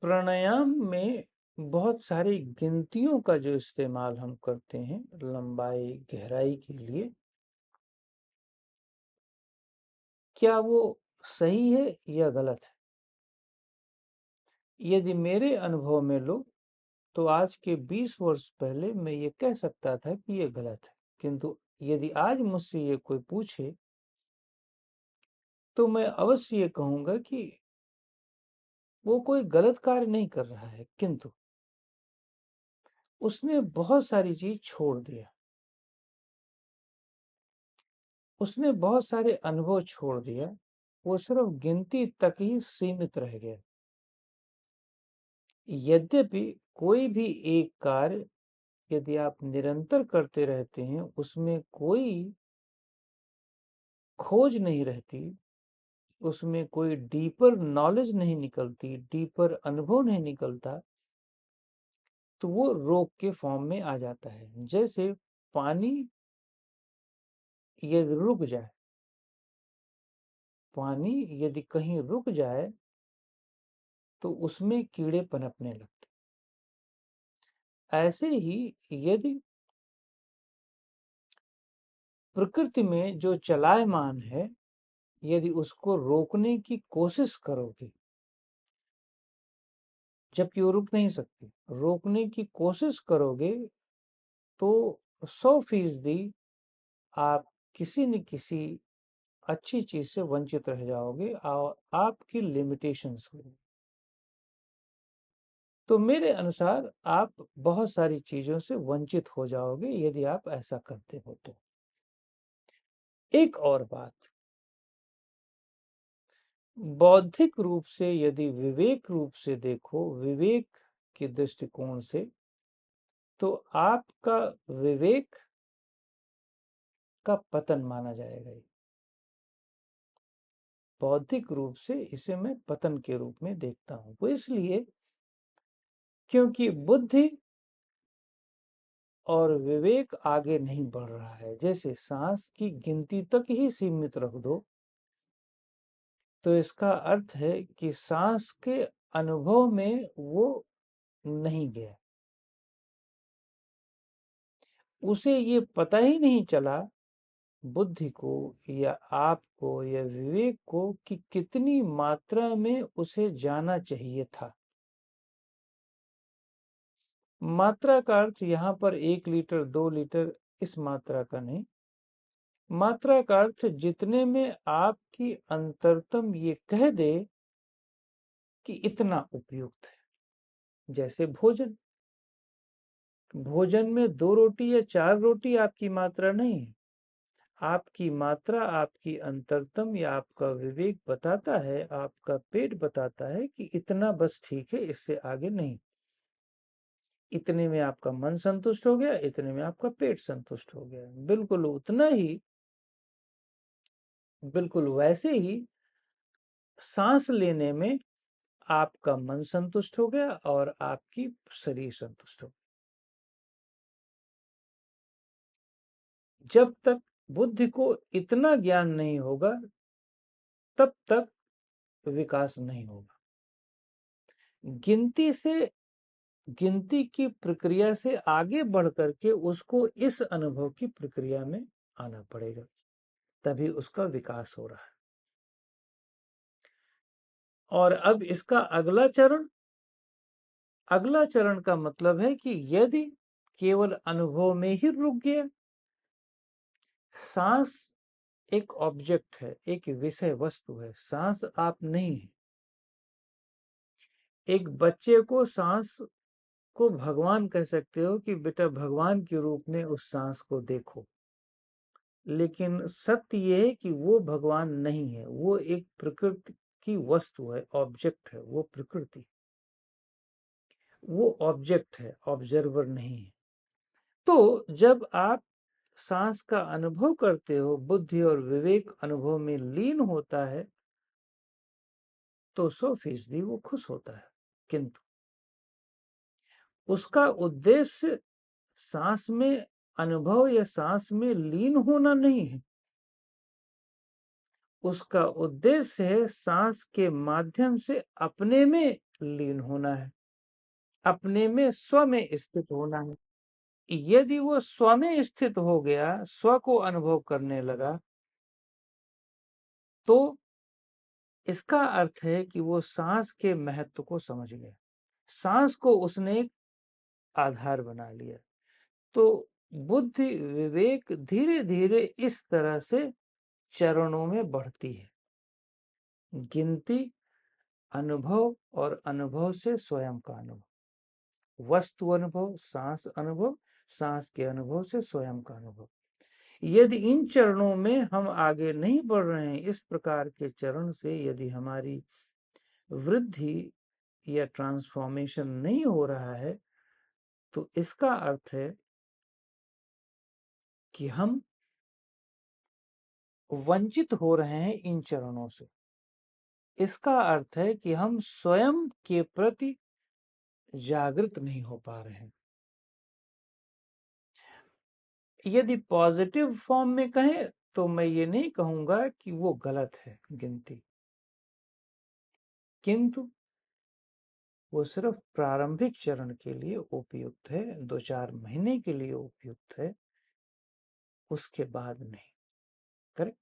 प्राणायाम में बहुत सारी गिनतियों का जो इस्तेमाल हम करते हैं लंबाई गहराई के लिए, क्या वो सही है या गलत है? यदि मेरे अनुभव में लो तो आज के 20 वर्ष पहले मैं ये कह सकता था कि ये गलत है, किंतु यदि आज मुझसे ये कोई पूछे तो मैं अवश्य ये कहूंगा कि वो कोई गलत कार्य नहीं कर रहा है, किंतु उसने बहुत सारी चीज छोड़ दिया। उसने बहुत सारे अनुभव छोड़ दिया। वो सिर्फ गिनती तक ही सीमित रह गया। यद्यपि कोई भी एक कार्य यदि आप निरंतर करते रहते हैं, उसमें कोई खोज नहीं रहती, उसमें कोई डीपर नॉलेज नहीं निकलती, डीपर अनुभव नहीं निकलता, तो वो रोग के फॉर्म में आ जाता है। जैसे पानी यदि रुक जाए, पानी यदि कहीं रुक जाए तो उसमें कीड़े पनपने लगते। ऐसे ही यदि प्रकृति में जो चलायमान है, यदि उसको रोकने की कोशिश करोगे, जबकि वो रुक नहीं सकती, रोकने की कोशिश करोगे तो 100% आप किसी न किसी अच्छी चीज से वंचित रह जाओगे और आपकी लिमिटेशंस होगी। तो मेरे अनुसार आप बहुत सारी चीजों से वंचित हो जाओगे यदि आप ऐसा करते हो तो। एक और बात, बौद्धिक रूप से यदि विवेक रूप से देखो, विवेक के दृष्टिकोण से, तो आपका विवेक का पतन माना जाएगा। बौद्धिक रूप से इसे मैं पतन के रूप में देखता हूं। वो इसलिए क्योंकि बुद्धि और विवेक आगे नहीं बढ़ रहा है। जैसे सांस की गिनती तक ही सीमित रख दो तो इसका अर्थ है कि सांस के अनुभव में वो नहीं गया, उसे ये पता ही नहीं चला, बुद्धि को या आपको या विवेक को, कि कितनी मात्रा में उसे जाना चाहिए था। मात्रा का अर्थ यहाँ पर 1 लीटर 2 लीटर इस मात्रा का नहीं, मात्रा का अर्थ जितने में आपकी अंतरतम ये कह दे कि इतना उपयुक्त है। जैसे भोजन, भोजन में 2 रोटी या 4 रोटी आपकी मात्रा नहीं है। आपकी मात्रा, आपकी अंतरतम या आपका विवेक बताता है, आपका पेट बताता है कि इतना बस ठीक है, इससे आगे नहीं। इतने में आपका मन संतुष्ट हो गया, इतने में आपका पेट संतुष्ट हो गया। बिल्कुल उतना ही, बिल्कुल वैसे ही सांस लेने में आपका मन संतुष्ट हो गया और आपकी शरीर संतुष्ट हो गया। जब तक बुद्धि को इतना ज्ञान नहीं होगा तब तक विकास नहीं होगा। गिनती से, गिनती की प्रक्रिया से आगे बढ़ करके उसको इस अनुभव की प्रक्रिया में आना पड़ेगा, तभी उसका विकास हो रहा है। और अब इसका अगला चरण का मतलब है कि यदि केवल अनुभव में ही रुक गया, सांस एक ऑब्जेक्ट है, एक विषय वस्तु है, सांस आप नहीं है। एक बच्चे को सांस को भगवान कह सकते हो कि बेटा भगवान के रूप में उस सांस को देखो, लेकिन सत्य ये है कि वो भगवान नहीं है, वो एक प्रकृति की वस्तु है, ऑब्जेक्ट है। वो प्रकृति, वो ऑब्जेक्ट है, ऑब्जर्वर नहीं है। तो जब आप सांस का अनुभव करते हो, बुद्धि और विवेक अनुभव में लीन होता है, तो 100% वो खुश होता है। किंतु उसका उद्देश्य सांस में अनुभव या सांस में लीन होना नहीं है। उसका उद्देश्य है सांस के माध्यम से अपने में लीन होना है, अपने में स्व में स्थित होना है। यदि वो स्व में स्थित हो गया, स्व को अनुभव करने लगा, तो इसका अर्थ है कि वो सांस के महत्व को समझ गया, सांस को उसने एक आधार बना लिया। तो बुद्धि विवेक धीरे धीरे इस तरह से चरणों में बढ़ती है। गिनती, अनुभव और अनुभव से स्वयं का अनुभव, वस्तु अनुभव, सांस के अनुभव से स्वयं का अनुभव। यदि इन चरणों में हम आगे नहीं बढ़ रहे हैं, इस प्रकार के चरण से यदि हमारी वृद्धि या ट्रांसफॉर्मेशन नहीं हो रहा है, तो इसका अर्थ है कि हम वंचित हो रहे हैं इन चरणों से। इसका अर्थ है कि हम स्वयं के प्रति जागृत नहीं हो पा रहे हैं। यदि पॉजिटिव फॉर्म में कहें तो मैं ये नहीं कहूंगा कि वो गलत है गिनती, किंतु वो सिर्फ प्रारंभिक चरण के लिए उपयुक्त है, 2-4 महीने के लिए उपयुक्त है, उसके बाद नहीं। करेक्ट।